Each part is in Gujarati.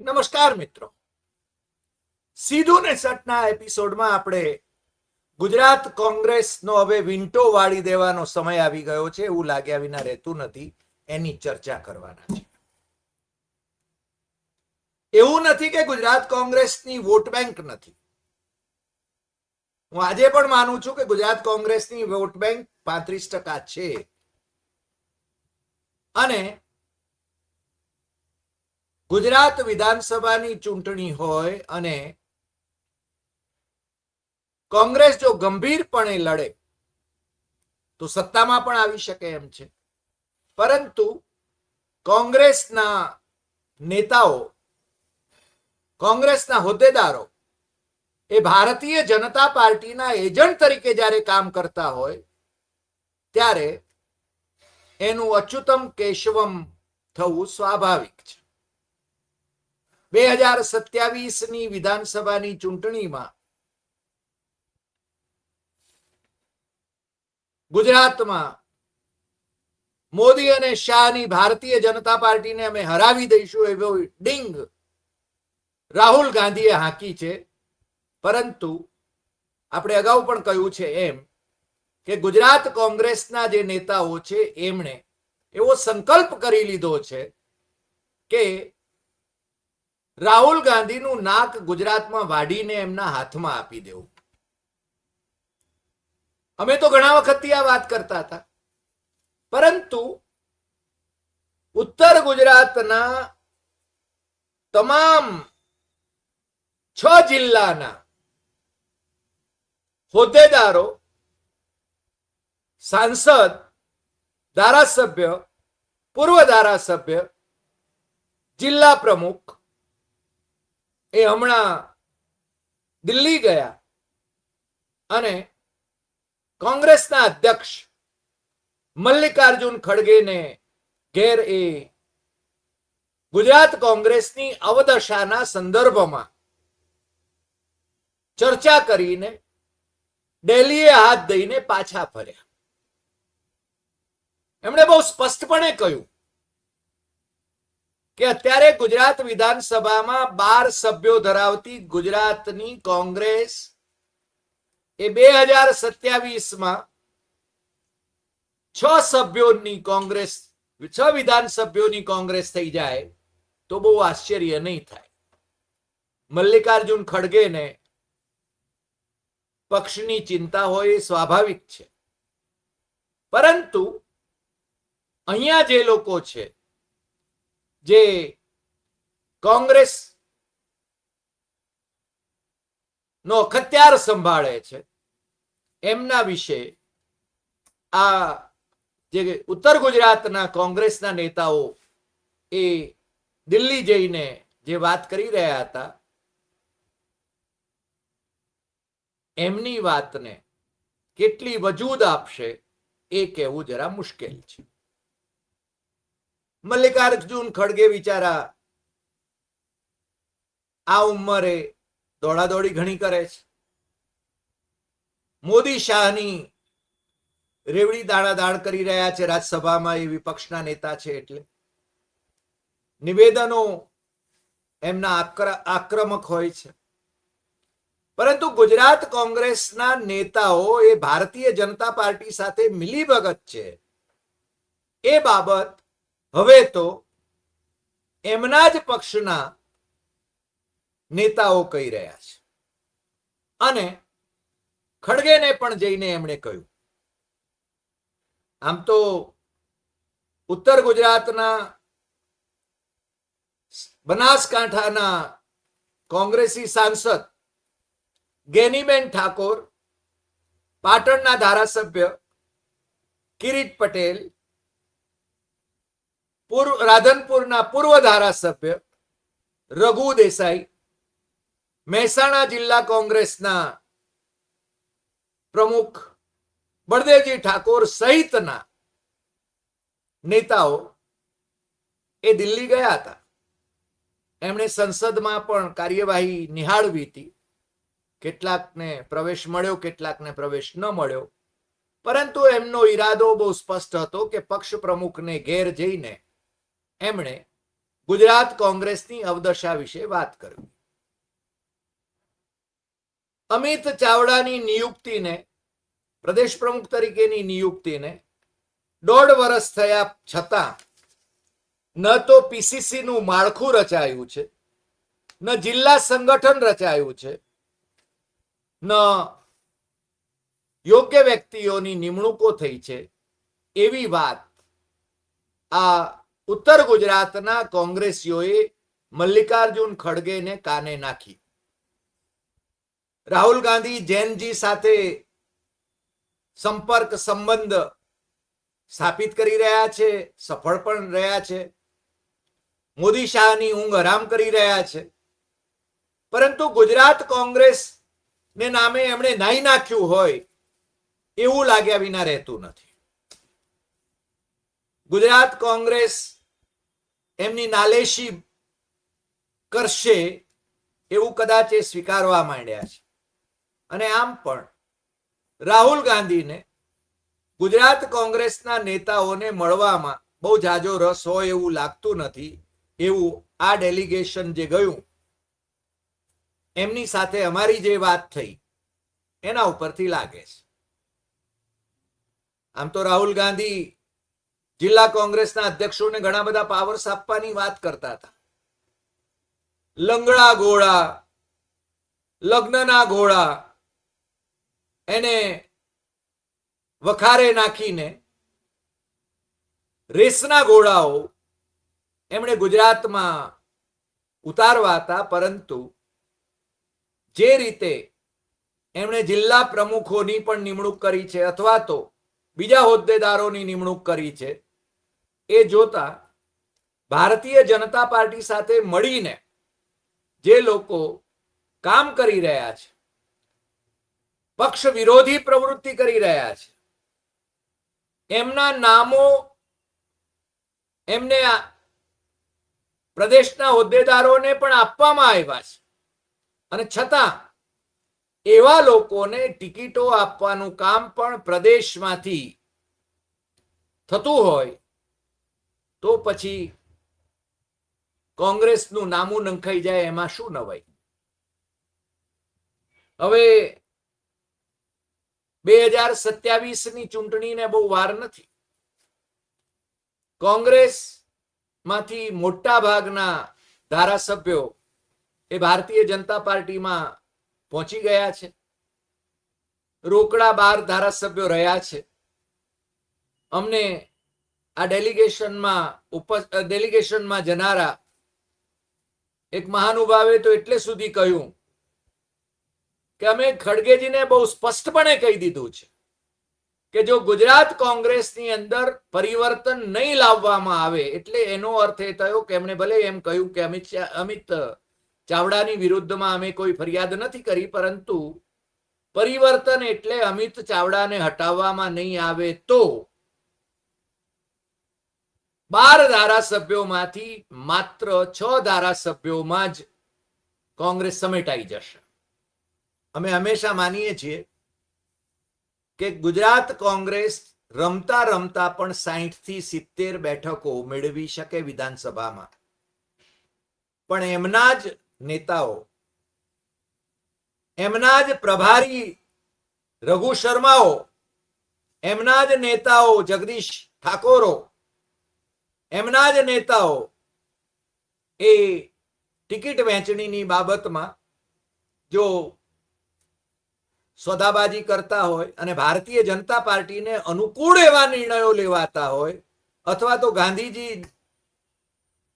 નમસ્કાર મિત્રો, સીધું ને સટના એપિસોડમાં આપણે ગુજરાત કોંગ્રેસનો હવે વિંટો વાળી દેવાનો સમય આવી ગયો છે એવું લાગ્યા વિના રહેતું નથી, એની ચર્ચા કરવાના છે. એવું નથી કે ગુજરાત કોંગ્રેસની વોટ બેંક નથી. હું આજે પણ માનું છું કે ગુજરાત કોંગ્રેસની વોટ બેંક 35% છે અને ગુજરાત વિધાનસભાની ચૂંટણી હોય અને કોંગ્રેસ જો ગંભીરપણે લડે તો સત્તામાં પણ આવી શકે એમ છે. પરંતુ કોંગ્રેસના નેતાઓ, કોંગ્રેસના હોદ્દેદારો એ ભારતીય જનતા પાર્ટીના એજન્ટ તરીકે જ્યારે કામ કરતા હોય ત્યારે એનું અચ્યુતમ કેશવમ થવું સ્વાભાવિક છે. 2027ની વિધાનસભાની ચૂંટણીમાં ગુજરાતમાં મોદી અને શાહની ભારતીય જનતા પાર્ટીને અમે હરાવી દઈશું એવો ડિંગ રાહુલ ગાંધીએ હાંકી છે. પરંતુ આપણે અગાઉ પણ કહ્યું છે એમ કે ગુજરાત કોંગ્રેસના જે નેતાઓ છે એમણે એવો સંકલ્પ કરી લીધો છે કે રાહુલ ગાંધીનું નાક ગુજરાતમાં વાઢીને એમના હાથમાં આપી દેવું. અમે તો ઘણા વખતથી આ વાત કરતા હતા, પરંતુ ઉત્તર ગુજરાતના તમામ 6 જિલ્લાના હોદ્દેદારો, સાંસદ, ધારાસભ્ય, પૂર્વ ધારાસભ્ય, જિલ્લા પ્રમુખ એ હમણાં દિલ્હી ગયા અને કોંગ્રેસના અધ્યક્ષ મલ્લિકાર્જુન ખડગેને ઘેર એ ગુજરાત કોંગ્રેસની અવદશાના સંદર્ભમાં ચર્ચા કરીને દિલ્હીએ હાથ દઈને પાછા ફર્યા. એમણે બહુ સ્પષ્ટપણે કહ્યું કે અત્યારે ગુજરાત વિધાનસભામાં 12 સભ્યો ધરાવતી ગુજરાતની કોંગ્રેસ એ 2027માં 6 સભ્યોની કોંગ્રેસ, 6 વિધાનસભ્યોની કોંગ્રેસ થઈ જાય તો બહુ આશ્ચર્ય નહીં થાય. મલ્લિકાર્જુન ખડગેને પક્ષની ચિંતા હોય એ સ્વાભાવિક છે, પરંતુ અહીંયા જે લોકો છે જે કોંગ્રેસ નો અખત્યાર સંભાળે છે એમના વિશે આ જે ઉત્તર ગુજરાતના કોંગ્રેસના નેતાઓ એ દિલ્હી જઈને જે વાત કરી રહ્યા હતા એમની વાતને કેટલી વજૂદ આપશે એ કહેવું જરા મુશ્કેલ છે. મલ્લિકાર્જુન ખડગે બિચારા આ ઉંમરે દોડાદોડી ઘણી કરે છે. મોદી શાહની રેવડી દાણાદાણ કરી રહ્યા છે રાજ્યસભામાં, એ વિપક્ષના નેતા છે એટલે નિવેદનો એમના આક્રમક હોય છે. પરંતુ ગુજરાત કોંગ્રેસના નેતાઓ એ ભારતીય જનતા પાર્ટી સાથે મિલીભગત છે એ બાબત હવે તો એમના જ પક્ષના નેતાઓ કહી રહ્યા છે અને ખડગેને પણ જઈને એમણે કહ્યું. આમ તો ઉત્તર ગુજરાતના બનાસકાંઠાના કોંગ્રેસી સાંસદ ગેનીબેન ઠાકોર, પાટણના ધારાસભ્ય કિરીટ પટેલ, રાધનપુરના પૂર્વ ધારાસભ્ય રઘુ દેસાઈ, મહેસાણા જિલ્લા કોંગ્રેસના પ્રમુખ બળદેવજી ઠાકોર સહિતના નેતાઓ એ દિલ્હી ગયા હતા. એમણે સંસદમાં પણ કાર્યવાહી નિહાળવી હતી. કેટલાકને પ્રવેશ મળ્યો, કેટલાકને પ્રવેશ ન મળ્યો, પરંતુ એમનો ઈરાદો બહુ સ્પષ્ટ હતો કે પક્ષ પ્રમુખને ઘેર જઈને એમણે ગુજરાત કોંગ્રેસની અવદશા વિશે વાત કરવી. અમિત ચાવડાની નિયુક્તિને, પ્રદેશ પ્રમુખ તરીકેની નિયુક્તિને 1.5 વર્ષ થયા છતાં ન તો પીસીસી નું માળખું રચાયું છે, ન જિલ્લા સંગઠન રચાયું છે, ન યોગ્ય વ્યક્તિઓની નિમણૂકો થઈ છે, એવી વાત આ ઉત્તર ગુજરાતના કોંગ્રેસીઓએ મલ્લિકાર્જુન ખડગેને કાને નાખી. રાહુલ ગાંધી જૈનજી સાથે સંપર્ક સંબંધ સ્થાપિત કરી રહ્યા છે, સફળ પણ રહ્યા છે. મોદી શાહની ઊંઘ હરામ કરી રહ્યા છે. પરંતુ ગુજરાત કોંગ્રેસ ને નામે એમણે નાઈ નાખ્યું હોય એવું લાગ્યા વિના રહેતું નથી. ગુજરાત કોંગ્રેસ એમની નાલેશી કરશે એવું કદાચ એ સ્વીકારવા માંડ્યા છે. અને આમ પણ રાહુલ ગાંધીને ગુજરાત કોંગ્રેસના નેતાઓને મળવામાં બહુ જાજો રસ હોય એવું લાગતું નથી, એવું આ ડેલિગેશન જે ગયું એમની સાથે અમારી જે વાત થઈ એના ઉપરથી લાગે છે. આમ તો રાહુલ ગાંધી જિલ્લા કોંગ્રેસના અધ્યક્ષોને ઘણા બધા પાવર્સ આપવાની વાત કરતા હતા. લંગડા ઘોડા, લગ્નના ઘોડા એને વખારે નાખીને રેસના ઘોડાઓ એમણે ગુજરાતમાં ઉતારવા હતા. પરંતુ જે રીતે એમણે જિલ્લા પ્રમુખોની પણ નિમણૂક કરી છે અથવા તો બીજા હોદ્દેદારોની નિમણૂક કરી છે એ જોતા ભારતીય જનતા પાર્ટી સાથે મળીને જે લોકો કામ કરી રહ્યા છે, પક્ષ વિરોધી પ્રવૃત્તિ કરી રહ્યા છે, એમના નામો એમને પ્રદેશના હોદ્દેદારોને પણ આપવામાં આવ્યા છે. અને છતાં એવા લોકોને ટિકિટો આપવાનું કામ પણ પ્રદેશમાંથી થતું હોય તો પછી કોંગ્રેસનું નામું નંખાઈ જાય એમાં શું નવાઈ. હવે 2027ની ચૂંટણીને બહુ વાર નથી. કોંગ્રેસમાંથી મોટા ભાગના ધારાસભ્યો એ ભારતીય જનતા પાર્ટીમાં પહોંચી ગયા છે. રોકડા 12 ધારાસભ્યો રહ્યા છે. અમને આ ડેલિગેશનમાં જનારા એક મહાનુભાવે તો એટલે સુધી કહ્યું કે અમે ખડગેજીને બહુ સ્પષ્ટપણે કહી દીધું છે કે જો ગુજરાત કોંગ્રેસની અંદર પરિવર્તન નહીં લાવવામાં આવે, એટલે એનો અર્થ એ થયો કે એમણે ભલે એમ કહ્યું કે અમિત ચાવડાની વિરુદ્ધમાં અમે કોઈ ફરિયાદ નથી કરી, પરંતુ પરિવર્તન એટલે અમિત ચાવડાને હટાવવામાં નહીં આવે તો 12 ધારાસભ્યોમાંથી માત્ર 6 ધારાસભ્યોમાં જ કોંગ્રેસ સમેટાઈ જશે. અમે હંમેશા માનીએ છીએ કે ગુજરાત કોંગ્રેસ રમતા રમતા પણ 60 થી 70 બેઠકો મેળવી શકે વિધાનસભામાં. પણ એમના જ નેતાઓ, એમના જ પ્રભારી રઘુ શર્માઓ, એમના જ નેતાઓ જગદીશ ઠાકોરો, એમના જ નેતાઓ એ ટિકિટ વહેંચણીની બાબતમાં જો સોદાબાજી કરતા હોય અને ભારતીય જનતા પાર્ટીને અનુકૂળ એવા નિર્ણયો લેવાતા હોય અથવા તો ગાંધીજી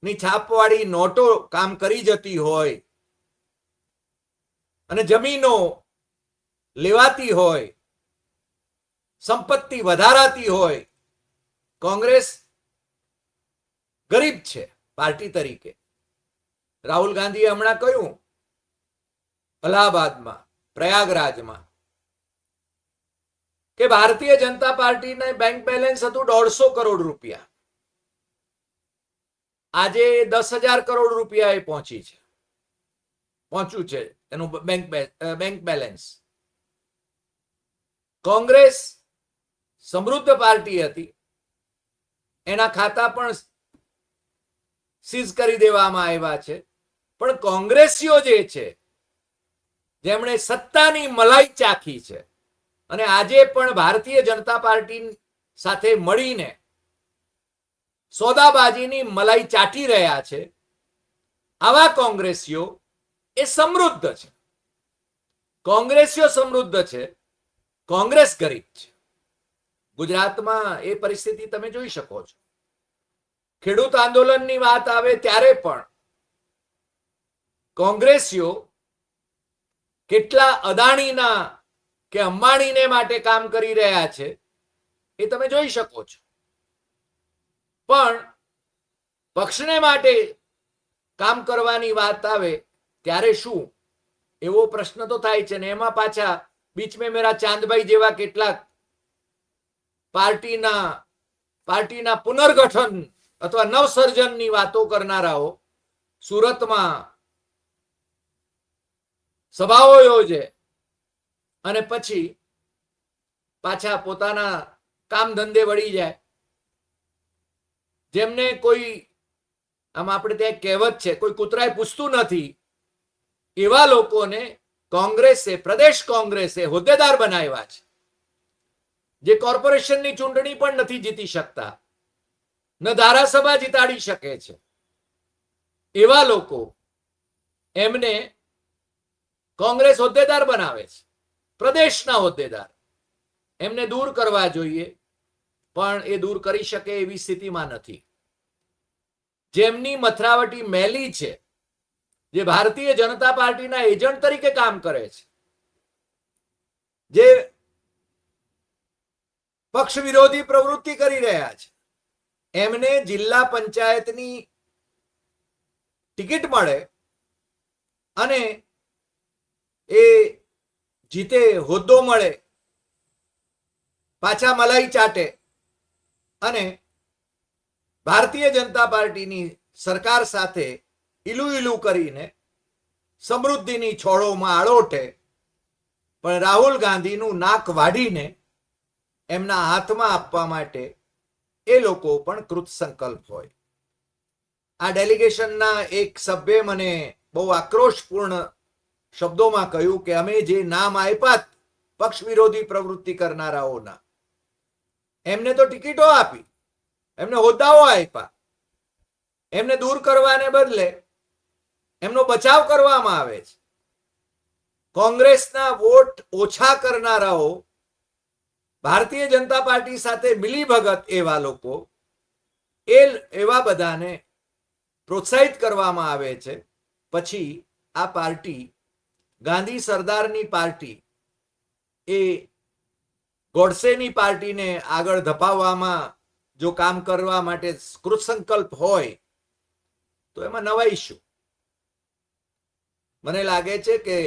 ની છાપવાળી નોટો કામ કરી જતી હોય અને જમીનો લેવાતી હોય, સંપત્તિ વધારાતી હોય, કોંગ્રેસ ગરીબ છે પાર્ટી તરીકે. રાહુલ ગાંધીએ હમણાં કહ્યું અલ્હાબાદમાં, પ્રયાગરાજમાં કે ભારતીય જનતા પાર્ટીને બેંક બેલેન્સ હતું 150 કરોડ રૂપિયા, આજે 10,000 કરોડ રૂપિયા એ પહોંચ્યું છે એનું બેંક બેલેન્સ. કોંગ્રેસ સમૃદ્ધ પાર્ટી હતી, એના ખાતા પણ સીઝ કરી દેવામાં આવ્યા છે, પણ કોંગ્રેસીઓ જે છે, જેમણે સત્તાની મલાઈ ચાખી છે અને આજે પણ ભારતીય જનતા પાર્ટી સાથે મળીને સોદાબાજીની મલાઈ ચાટી રહ્યા છે, આવા કોંગ્રેસીઓ એ સમૃદ્ધ છે. કોંગ્રેસીઓ સમૃદ્ધ છે, કોંગ્રેસ ગરીબ છે. ગુજરાતમાં એ પરિસ્થિતિ તમે જોઈ શકો છો. ખેડૂત આંદોલનની વાત આવે ત્યારે પણ કોંગ્રેસીઓ કેટલા અદાણીના કે અંબાણીને માટે કામ કરી રહ્યા છે એ તમે જોઈ શકો છો. પણ પક્ષને માટે કામ કરવાની વાત આવે ત્યારે શું, એવો પ્રશ્ન તો થાય છે ને. એમાં પાછા બીચ મેં મેરા ચાંદભાઈ જેવા કેટલાક પાર્ટીના પુનર્ગઠન અથવા નવસર્જનની વાતો કરનારાઓ સુરતમાં સભાઓ યોજે અને પછી પાછા પોતાના કામ ધંધે વળી જાય. જેમને કોઈ, આમ આપણે ત્યાં કહેવત છે, કોઈ કૂતરાએ પૂછતું નથી, એવા લોકોને કોંગ્રેસે, પ્રદેશ કોંગ્રેસે હોદ્દેદાર બનાવ્યા છે, જે કોર્પોરેશનની ચૂંટણી પણ નથી જીતી શકતા, ન ધારાસભા જીતાડી શકે છે. એવા લોકો એમને કોંગ્રેસ હોદ્દેદાર બનાવે છે, પ્રદેશના હોદ્દેદાર. એમને દૂર કરવા જોઈએ, પણ એ દૂર કરી શકે એવી સ્થિતિમાં નથી. જેમની મથરાવટી મેલી છે, જે ભારતીય જનતા પાર્ટીના એજન્ટ તરીકે કામ કરે છે, જે પક્ષ વિરોધી પ્રવૃત્તિ કરી રહ્યા છે, એમને જિલ્લા પંચાયતની ટિકિટ મળે અને એ જીતે, હોદ્દો મળે, પાછા મલાઈ ચાટે અને ભારતીય જનતા પાર્ટીની સરકાર સાથે ઈલું ઈલું કરીને સમૃદ્ધિની છોડોમાં આળોટે, પણ રાહુલ ગાંધીનું નાક વાઢીને એમના હાથમાં આપવા માટે એ લોકો પણ કૃત સંકલ્પ હોય. આ ડેલિગેશનના એક સભ્યે મને બહુ આક્રોશપૂર્ણ શબ્દોમાં કહ્યું કે અમે જે નામ આપ્યા પક્ષ વિરોધી પ્રવૃત્તિ કરનારાઓના, એમને તો ટિકિટો આપી, એમને હોદ્દાઓ આપ્યા, એમને દૂર કરવાને બદલે એમનો બચાવ કરવામાં આવે છે. કોંગ્રેસના વોટ ઓછા કરનારાઓ, ભારતીય જનતા પાર્ટી સાથે મિલીભગત એવા લોકો, એવા બધાને પ્રોત્સાહિત કરવામાં આવે છે. પછી આ પાર્ટી, ગાંધી સરદારની પાર્ટી, એ ગોડસેની પાર્ટીને આગળ ધપાવવામાં જો કામ કરવા માટે કૃતસંકલ્પ હોય તો એમાં નવાઈ શું? મને લાગે છે કે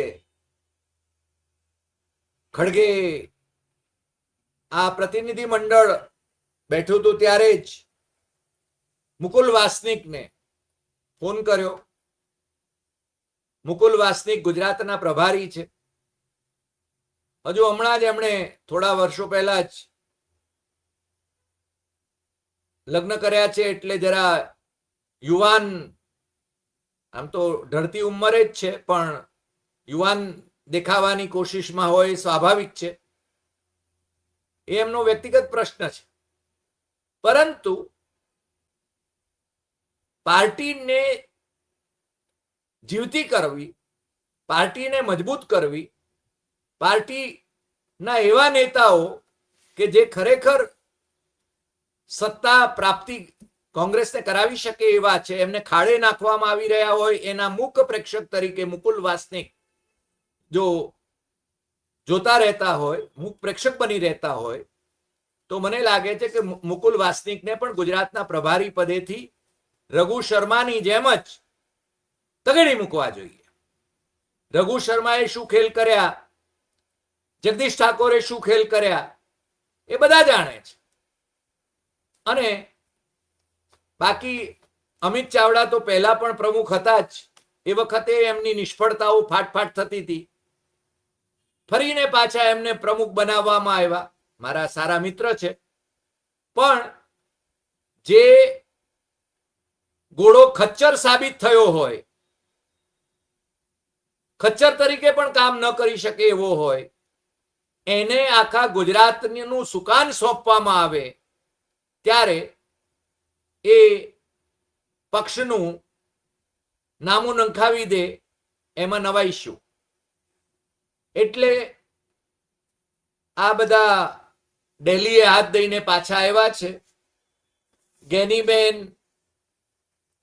ખડગે આ પ્રતિનિધિ મંડળ બેઠું હતું ત્યારે જ મુકુલ વાસનિકને ફોન કર્યો. મુકુલ વાસનિક ગુજરાતના પ્રભારી છે. હજુ હમણાં જ એમણે થોડા વર્ષો પહેલા જ લગ્ન કર્યા છે, એટલે જરા યુવાન, આમ તો ઢળતી ઉંમરે જ છે, પણ યુવાન દેખાવાની કોશિશમાં હોય, સ્વાભાવિક છે. એ એમનો વ્યક્તિગત પ્રશ્ન છે. પરંતુ પાર્ટીને જીવતી કરવી, પાર્ટીને મજબૂત કરવી, પાર્ટીના એવા નેતાઓ કે જે ખરેખર સત્તા પ્રાપ્તિ કોંગ્રેસને કરાવી શકે એવા છે, એમને ખાડે નાખવામાં આવી રહ્યા હોય, એના મૂક પ્રેક્ષક તરીકે મુકુલ વાસનિક જો જોતા રહેતા હોય, મૂક પ્રેક્ષક બની રહેતા હોય, તો મને લાગે છે કે મુકુલ વાસનિકને પણ ગુજરાતના પ્રભારી પદેથી રઘુ શર્માની જેમ જ તગેડી મૂકવા જોઈએ. રઘુ શર્માએ શું ખેલ કર્યા, જગદીશ ઠાકોરે શું ખેલ કર્યા, એ બધા જાણે છે. અને બાકી અમિત ચાવડા તો પહેલા પણ પ્રમુખ હતા જ, એ વખતે એમની નિષ્ફળતાઓ ફાટફાટ થતી હતી. ફરીને પાછા એમને પ્રમુખ બનાવવામાં આવ્યા, મારા સારા મિત્ર છે. પણ જે ઘોડો ખચ્ચર સાબિત થયો હોય, ખચ્ચર તરીકે પણ કામ ન કરી શકે એવો હોય, એને આખા ગુજરાતનું સુકાન સોંપવામાં આવે ત્યારે એ પક્ષનું નામું નંખાવી દે એમાં નવાઈ શું? એટલે આ બધા દિલ્હીએ હાથ દઈને પાછા આવ્યા છે. ગેનીબેન,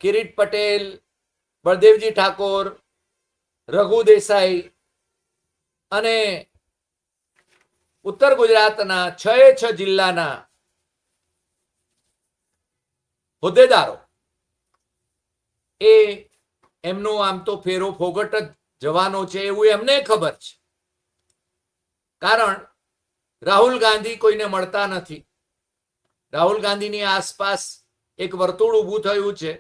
કિરીટ પટેલ, બળદેવજી ઠાકોર, રઘુ દેસાઈ અને ઉત્તર ગુજરાતના 6 જિલ્લાના હોદ્દેદારો એ એમનો આમ તો ફેરો ફોગટ જ જવાનો છે એવું એમને ખબર છે. કારણ રાહુલ ગાંધી કોઈને મળતા નથી. રાહુલ ગાંધીની આસપાસ એક વર્તુળ ઊભું થયું છે.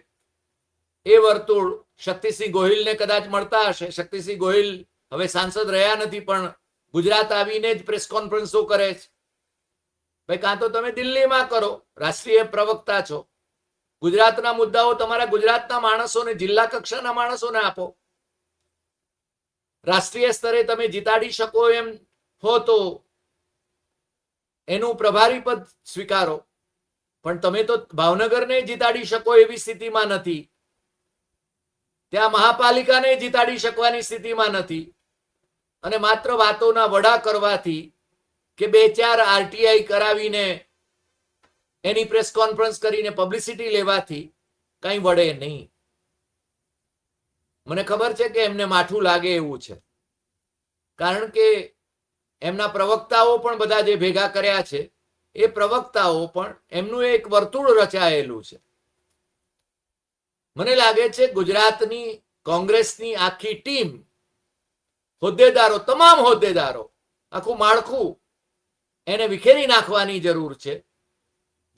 એ વર્તુળ શક્તિસિંહ ગોહિલને કદાચ મળતા હશે. શક્તિસિંહ ગોહિલ હવે સાંસદ રહ્યા નથી, પણ ગુજરાત આવીને જ પ્રેસ કોન્ફરન્સો કરે છે. ભાઈ, કાં તો તમે દિલ્હીમાં કરો, રાષ્ટ્રીય પ્રવક્તા છો, ગુજરાતના મુદ્દાઓ તમારા ગુજરાતના માણસોને, જિલ્લા કક્ષાના માણસોને આપો. રાષ્ટ્રીય સ્તરે તમે જીતાડી શકો એમ હો તો એનું પ્રભારી પદ સ્વીકારો, પણ તમે તો ભાવનગરને જીતાડી શકો એવી સ્થિતિમાં નથી. ત્યાં મહાપાલિકાને જીતાડી શકવાની સ્થિતિમાં નથી. અને માત્ર વાતોના વડા કરવાથી કે 2-4 આરટીઆઈ કરાવીને એની પ્રેસ કોન્ફરન્સ કરીને પબ્લિસિટી લેવાથી કંઈ વળે નહીં. મને ખબર છે કે એમને માઠું લાગે એવું છે, કારણ કે એમના પ્રવક્તાઓ પણ બધા જે ભેગા કર્યા છે એ પ્રવક્તાઓ પણ એમનું એક વર્તુળ રચાયેલું છે. મને લાગે છે ગુજરાતની કોંગ્રેસની આખી ટીમ, હોદ્દેદારો, તમામ હોદ્દેદારો, આખું માળખું એને વિખેરી નાખવાની જરૂર છે,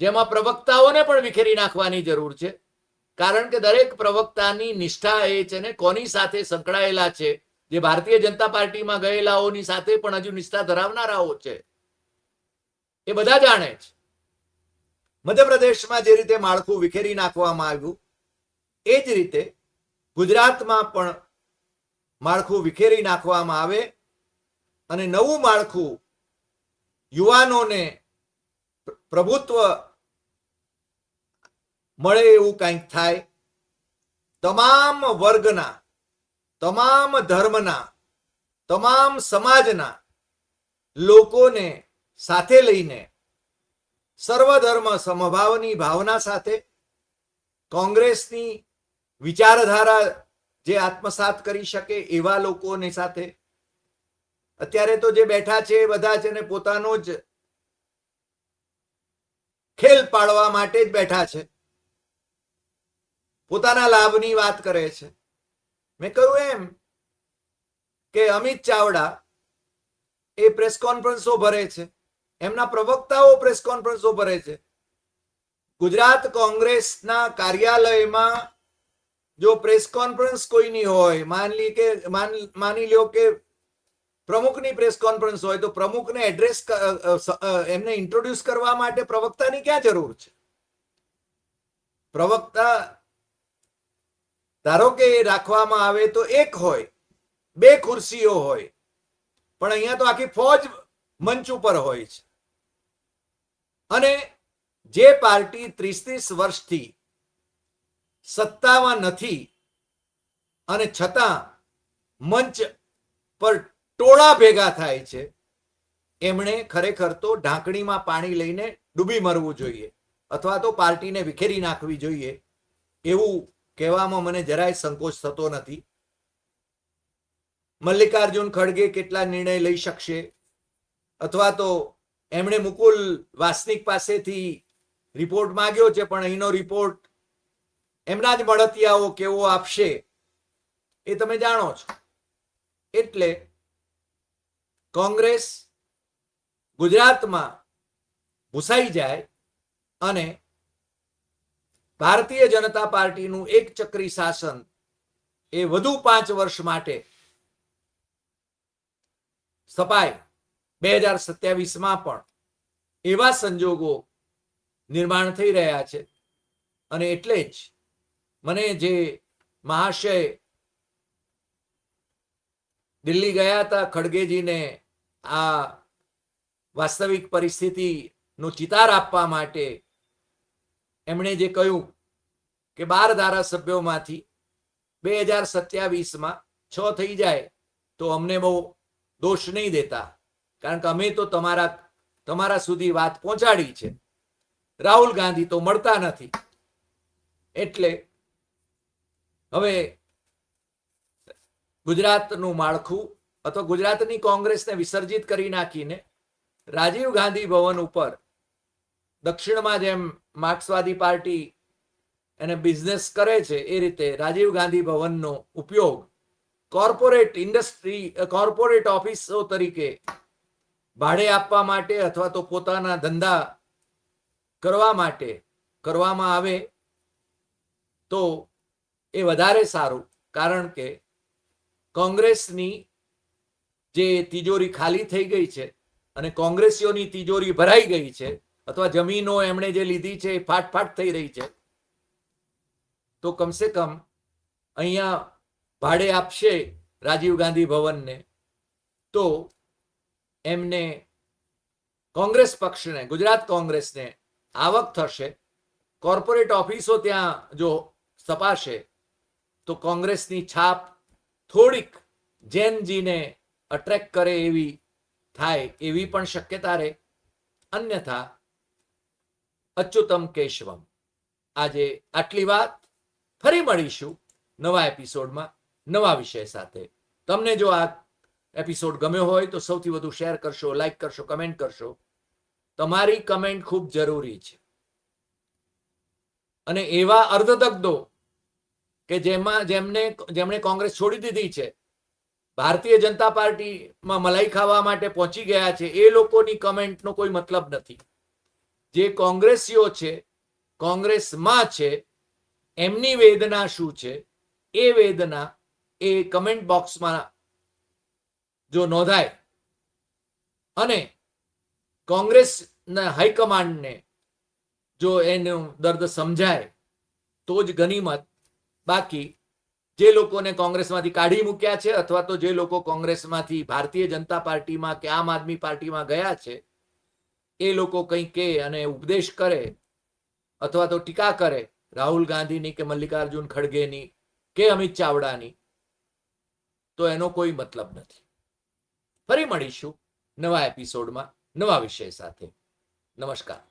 જેમાં પ્રવક્તાઓને પણ વિખેરી નાખવાની જરૂર છે. કારણ કે દરેક પ્રવક્તાની નિષ્ઠા એ છે ને કોની સાથે સંકળાયેલા છે, જે ભારતીય જનતા પાર્ટીમાં ગયેલાઓની સાથે પણ હજુ નિષ્ઠા ધરાવનારાઓ છે, એ બધા જાણે છે. મધ્યપ્રદેશમાં જે રીતે માળખું વિખેરી નાખવામાં આવ્યું, એ જ રીતે ગુજરાતમાં પણ માળખું વિખેરી નાખવામાં આવે અને નવું માળખું યુવાનોને પ્રભુત્વ મળે એવું કંઈક થાય. તમામ વર્ગના, તમામ ધર્મના, તમામ સમાજના લોકોને સાથે લઈને સર્વધર્મ સમભાવની ભાવના સાથે કોંગ્રેસની વિચારધારા જે આત્મસાત કરી શકે એવા લોકોની સાથે. અત્યારે તો જે બેઠા છે એ બધા છે ને પોતાનો જ ખેલ પાડવા માટે જ બેઠા છે, પોતાના લાભની વાત કરે છે. મેં કહ્યું એમ કે અમિત ચાવડા એ પ્રેસ કોન્ફરન્સો ભરે છે, એમના પ્રવક્તાઓ પ્રેસ કોન્ફરન્સો ભરે છે. ગુજરાત કોંગ્રેસના કાર્યાલયમાં જો પ્રેસ કોન્ફરન્સ કોઈની હોય, માની લ્યો કે પ્રમુખની પ્રેસ કોન્ફરન્સ હોય, તો પ્રમુખને એડ્રેસ, એમને ઇન્ટ્રોડ્યુસ કરવા માટે પ્રવક્તાની ક્યાં જરૂર છે? પ્રવક્તા ધારો કે રાખવામાં આવે તો એક હોય, 2 ખુરશીઓ હોય, પણ અહીંયા તો આખી ફોજ મંચ ઉપર હોય છે. અને જે પાર્ટી 30 વર્ષથી સત્તામાં નથી અને છતાં મંચ પર ટોળા ભેગા થાય છે, એમણે ખરેખર તો ઢાંકણીમાં પાણી લઈને ડૂબી મરવું જોઈએ, અથવા તો પાર્ટીને વિખેરી નાખવી જોઈએ. એવું કહેવામાં મને જરાય સંકોચ થતો નથી. મલ્લિકાર્જુન ખડગે કેટલા નિર્ણય લઈ શકશે, અથવા તો એમણે મુકુલ વાસનિક પાસેથી રિપોર્ટ માંગ્યો છે, પણ અહીંનો રિપોર્ટ એમના જ મળતિયાઓ કેવો આપશે એ તમે જાણો છો. એટલે કોંગ્રેસ ગુજરાતમાં ભૂસાઈ જાય અને ભારતીય જનતા પાર્ટીનું એક ચક્રી શાસન એ વધુ 5 વર્ષ માટે સ્થપાય 2027માં પણ એવા સંજોગો નિર્માણ થઈ રહ્યા છે. અને એટલે જ મને જે મહાશય દિલ્હી ગયા હતા ખડગેજીને આ વાસ્તવિક પરિસ્થિતિનું ચિતાર આપવા માટે એમણે જે કહ્યું કે 12 ધારાસભ્યોમાંથી 2027માં 6 થઈ જાય તો અમને બહુ દોષ નહીં દેતા, કારણ કે અમે તો તમારા સુધી વાત પહોંચાડી છે. રાહુલ ગાંધી તો મળતા નથી. એટલે હવે ગુજરાતનું માળખું અથવા ગુજરાતની કોંગ્રેસને વિસર્જિત કરી નાખીને રાજીવ ગાંધી ભવન ઉપર દક્ષિણમાં જેમ માર્ક્સવાદી પાર્ટી એને બિઝનેસ કરે છે એ રીતે રાજીવ ગાંધી ભવનનો ઉપયોગ કોર્પોરેટ ઓફિસો તરીકે ભાડે આપવા માટે અથવા તો પોતાના ધંધા કરવા માટે કરવામાં આવે તો એ વધારે સારું, કારણ કે કોંગ્રેસની જે તિજોરી ખાલી થઈ ગઈ છે અને કોંગ્રેસીઓની તિજોરી ભરાઈ ગઈ છે અથવા જમીનો એમણે જે લીધી છે એ ફાટફાટ થઈ રહી છે, તો કમસે કમ અહીંયા ભાડે આપશે રાજીવ ગાંધી ભવનને તો એમને કોંગ્રેસ પક્ષને, ગુજરાત કોંગ્રેસને આવક થશે. કોર્પોરેટ ઓફિસો ત્યાં જો સ્થપાશે તો કોંગ્રેસની છાપ થોડીક જૈનજીને અટ્રેક્ટ કરે એવી થાય એવી પણ શક્યતા રહે. અન્યથા અચ્યુતમ કેશવમ. આજે આટલી વાત. ફરી મળીશું નવા એપિસોડમાં નવા વિષય સાથે. તમને જો આ એપિસોડ ગમ્યો હોય તો સૌથી વધુ શેર કરશો, લાઈક કરશો, કમેન્ટ કરશો. તમારી કમેન્ટ ખૂબ જરૂરી છે. અને એવા અર્ધદગ્ધો કે જેમણે કોંગ્રેસ છોડી દીધી છે, ભારતીય જનતા પાર્ટીમાં મલાઈ ખાવા માટે પહોંચી ગયા છે, એ લોકોની કમેન્ટનો કોઈ મતલબ નથી. જે કોંગ્રેસીઓ છે, કોંગ્રેસમાં છે, એમની વેદના શું છે એ વેદના એ કમેન્ટ બોક્સમાં જો નોંધાય અને કોંગ્રેસના હાઈકમાન્ડને જો એનું દર્દ સમજાય તો જ ગનીમત. બાકી જે લોકોને કોંગ્રેસમાંથી કાઢી મૂક્યા છે અથવા તો જે લોકો કોંગ્રેસમાંથી ભારતીય જનતા પાર્ટીમાં કે આમ આદમી પાર્ટીમાં ગયા છે એ લોકો કંઈ કહે અને ઉપદેશ કરે અથવા તો ટીકા કરે રાહુલ ગાંધીની કે મલ્લિકાર્જુન ખડગેની કે અમિત ચાવડાની, તો એનો કોઈ મતલબ નથી. ફરી મળીશું નવા એપિસોડમાં નવા વિષય સાથે. નમસ્કાર.